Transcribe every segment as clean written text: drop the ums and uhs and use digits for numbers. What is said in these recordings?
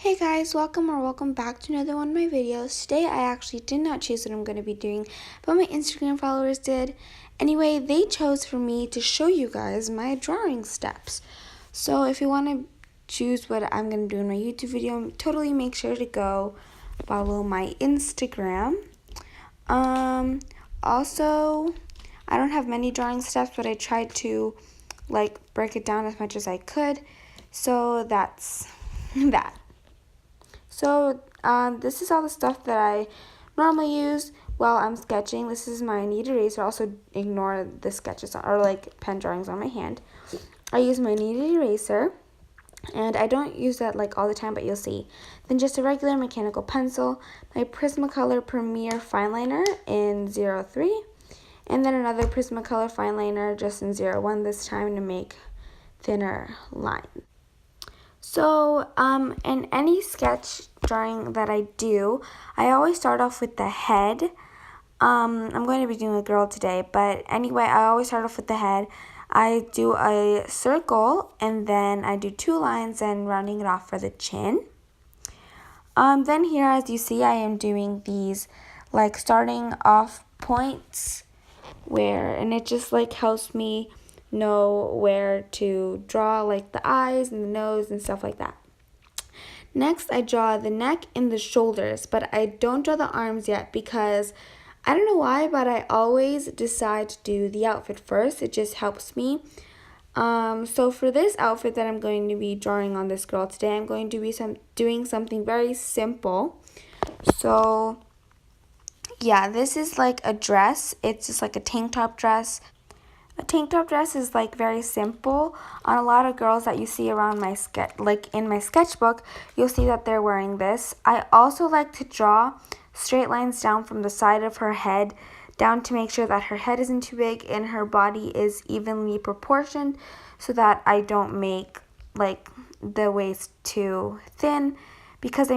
Hey guys, welcome back to another one of my videos. Today I actually did not choose what I'm going to be doing, but my Instagram followers did. Anyway, they chose for me to show you guys my drawing steps. So if you want to choose what I'm going to do in my YouTube video, totally make sure to go follow my Instagram. Also, I don't have many drawing steps, but I tried to break it down as much as I could. So that's that. So this is all the stuff that I normally use while I'm sketching. This is my kneaded eraser. Also ignore the sketches or pen drawings on my hand. I use my kneaded eraser, and I don't use that all the time, but you'll see. Then just a regular mechanical pencil, my Prismacolor Premier fine liner in 03, and then another Prismacolor fine liner just in 01 this time to make thinner lines. So, in any sketch drawing that I do, I always start off with the head. I'm going to be doing a girl today, but anyway, I always start off with the head. I do a circle, and then I do two lines and rounding it off for the chin. Then here, as you see, I am doing these, starting off points and it just, helps me know where to draw the eyes and the nose and stuff like that. Next, I draw the neck and the shoulders, but I don't draw the arms yet because I don't know why, but I always decide to do the outfit first. It just helps me. So for this outfit that I'm going to be drawing on this girl today, I'm going to be doing something very simple. So yeah, this is a dress. It's just a tank top dress. A tank top dress is very simple. On a lot of girls that you see around my in my sketchbook, you'll see that they're wearing this. I also like to draw straight lines down from the side of her head down to make sure that her head isn't too big and her body is evenly proportioned, so that I don't make the waist too thin, because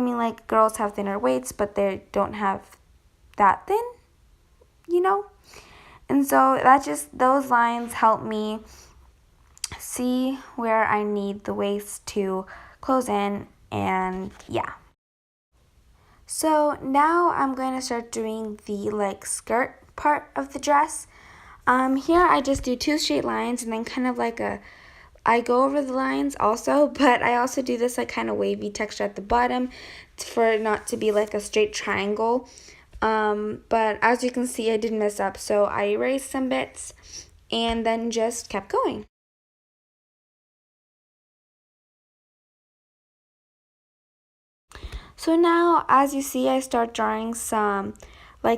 girls have thinner waists but they don't have that thin, you know? And so those lines help me see where I need the waist to close in, and yeah. So now I'm going to start doing the skirt part of the dress. Here I just do two straight lines and then kind of I go over the lines also, but I also do this kind of wavy texture at the bottom for it not to be a straight triangle. But as you can see, I did mess up, so I erased some bits and then just kept going. So now, as you see, I start drawing some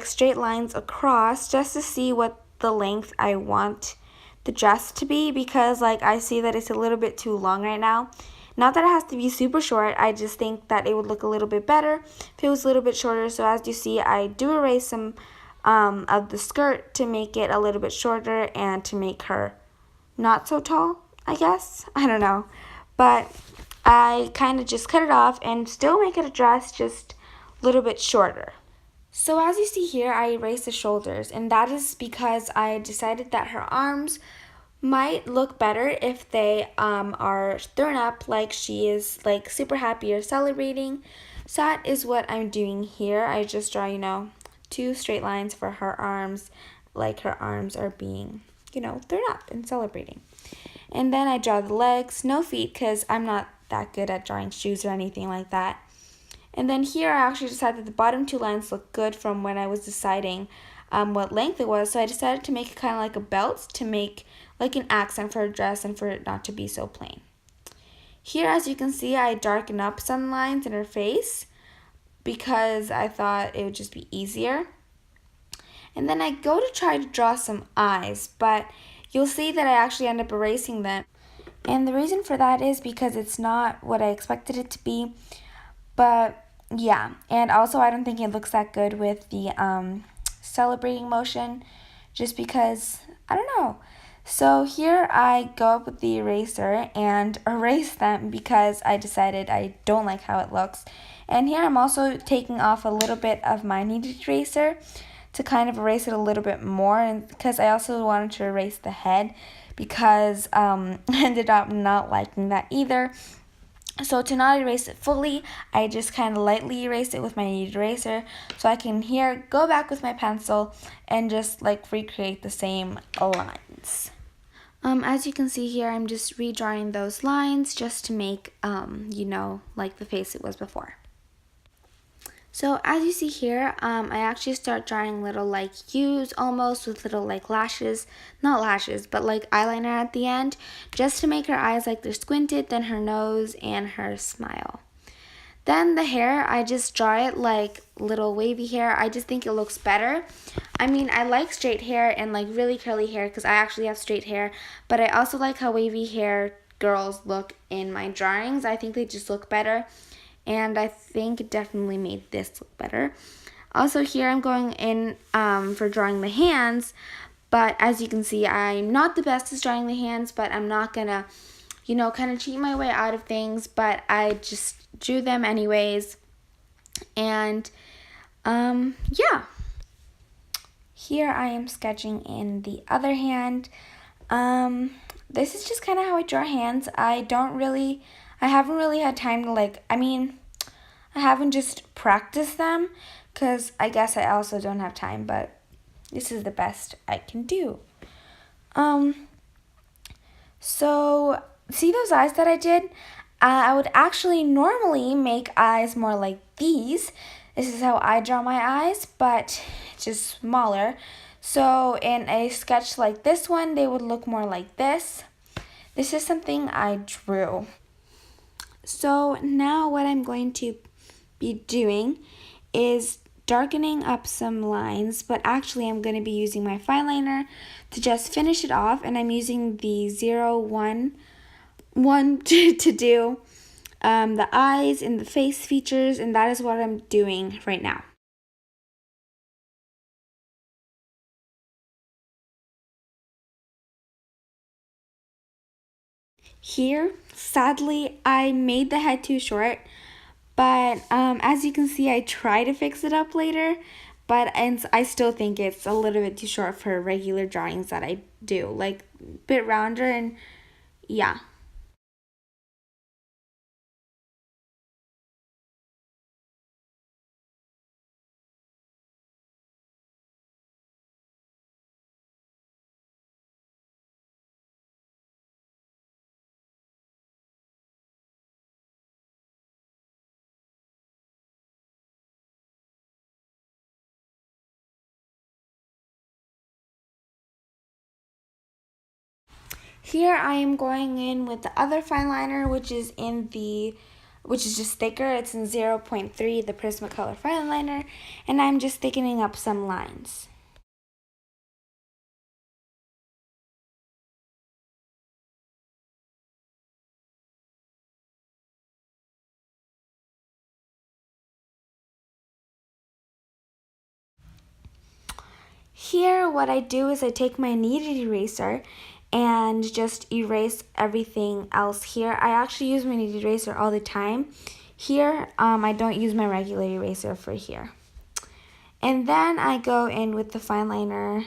straight lines across just to see what the length I want the dress to be, because I see that it's a little bit too long right now. Not that it has to be super short, I just think that it would look a little bit better if it was a little bit shorter. So as you see, I do erase some of the skirt to make it a little bit shorter and to make her not so tall, I guess. I don't know. But I kind of just cut it off and still make it a dress, just a little bit shorter. So as you see here, I erased the shoulders, and that is because I decided that her arms might look better if they are thrown up like she is super happy or celebrating. So that is what I'm doing here. I just draw, two straight lines for her arms, like her arms are being, thrown up and celebrating. And then I draw the legs, no feet, because I'm not that good at drawing shoes or anything like that. And then here I actually decided the bottom two lines look good from when I was deciding what length it was. So I decided to make it kind of like a belt to make an accent for a dress and for it not to be so plain. Here, as you can see, I darken up some lines in her face because I thought it would just be easier. And then I go to try to draw some eyes, but you'll see that I actually end up erasing them. And the reason for that is because it's not what I expected it to be. But yeah, and also I don't think it looks that good with the celebrating motion, just because, I don't know. So here I go up with the eraser and erase them because I decided I don't like how it looks. And here I'm also taking off a little bit of my kneaded eraser to kind of erase it a little bit more, and because I also wanted to erase the head because I ended up not liking that either. So to not erase it fully, I just kind of lightly erase it with my kneaded eraser, so I can here go back with my pencil and just like recreate the same lines. As you can see here, I'm just redrawing those lines just to make, like the face it was before. So as you see here, I actually start drawing little like U's almost with little like lashes, not lashes, but like eyeliner at the end, just to make her eyes like they're squinted, then her nose and her smile. Then the hair, I just draw it like little wavy hair. I just think it looks better. I mean, I like straight hair and like really curly hair because I actually have straight hair, but I also like how wavy hair girls look in my drawings. I think they just look better, and I think it definitely made this look better. Also here I'm going in for drawing the hands, but as you can see, I'm not the best at drawing the hands, but I'm not gonna, kind of cheat my way out of things, but I just drew them anyways. And yeah, here I am sketching in the other hand. This is just kind of how I draw hands. I haven't really had time to I haven't just practiced them because I guess I also don't have time, but this is the best I can do. So see those eyes that I did? I would actually normally make eyes more like these. This is how I draw my eyes, but just smaller. So in a sketch like this one, they would look more like this. This is something I drew. So now what I'm going to be doing is darkening up some lines, but actually I'm going to be using my fine liner to just finish it off, and I'm using the 011 to do the eyes and the face features, and that is what I'm doing right now. Here, sadly, I made the head too short, but as you can see, I try to fix it up later, but I still think it's a little bit too short for regular drawings that I do, like a bit rounder, and yeah. Here I am going in with the other fine liner, which is just thicker. It's in 0.3, the Prismacolor fine liner, and I'm just thickening up some lines. Here, what I do is I take my kneaded eraser and just erase everything else here. I actually use my kneaded eraser all the time. Here, I don't use my regular eraser for here. And then I go in with the fine liner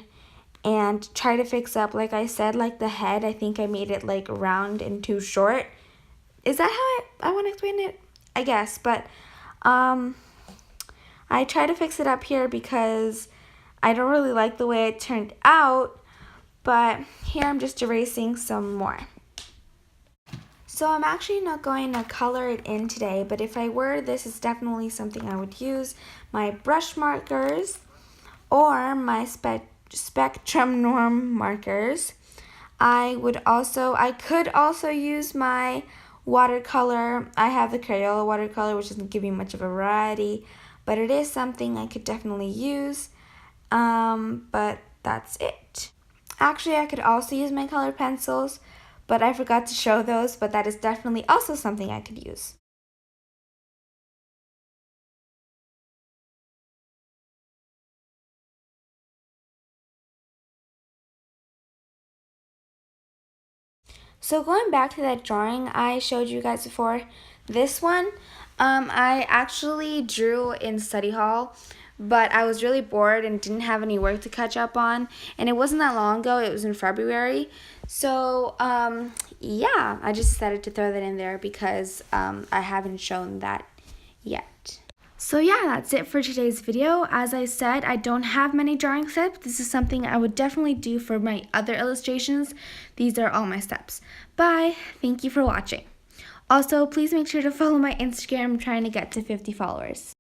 and try to fix up, like I said, like the head. I think I made it like round and too short. Is that how I want to explain it? I guess, but I try to fix it up here because I don't really like the way it turned out, but here I'm just erasing some more. So I'm actually not going to color it in today, but if I were, this is definitely something I would use. My brush markers or my Spectrum Norm markers. I could also use my watercolor. I have the Crayola watercolor, which doesn't give you much of a variety, but it is something I could definitely use. But that's it. Actually, I could also use my colored pencils, but I forgot to show those, but that is definitely also something I could use. So going back to that drawing I showed you guys before, this one, I actually drew in study hall but I was really bored and didn't have any work to catch up on, and it wasn't that long ago. It was in February. So yeah, I just decided to throw that in there because I haven't shown that yet. So yeah, that's it for today's video. As I said, I don't have many drawing steps. This is something I would definitely do for my other illustrations. These are all my steps. Bye. Thank you for watching. Also, please make sure to follow my Instagram. I'm trying to get to 50 followers.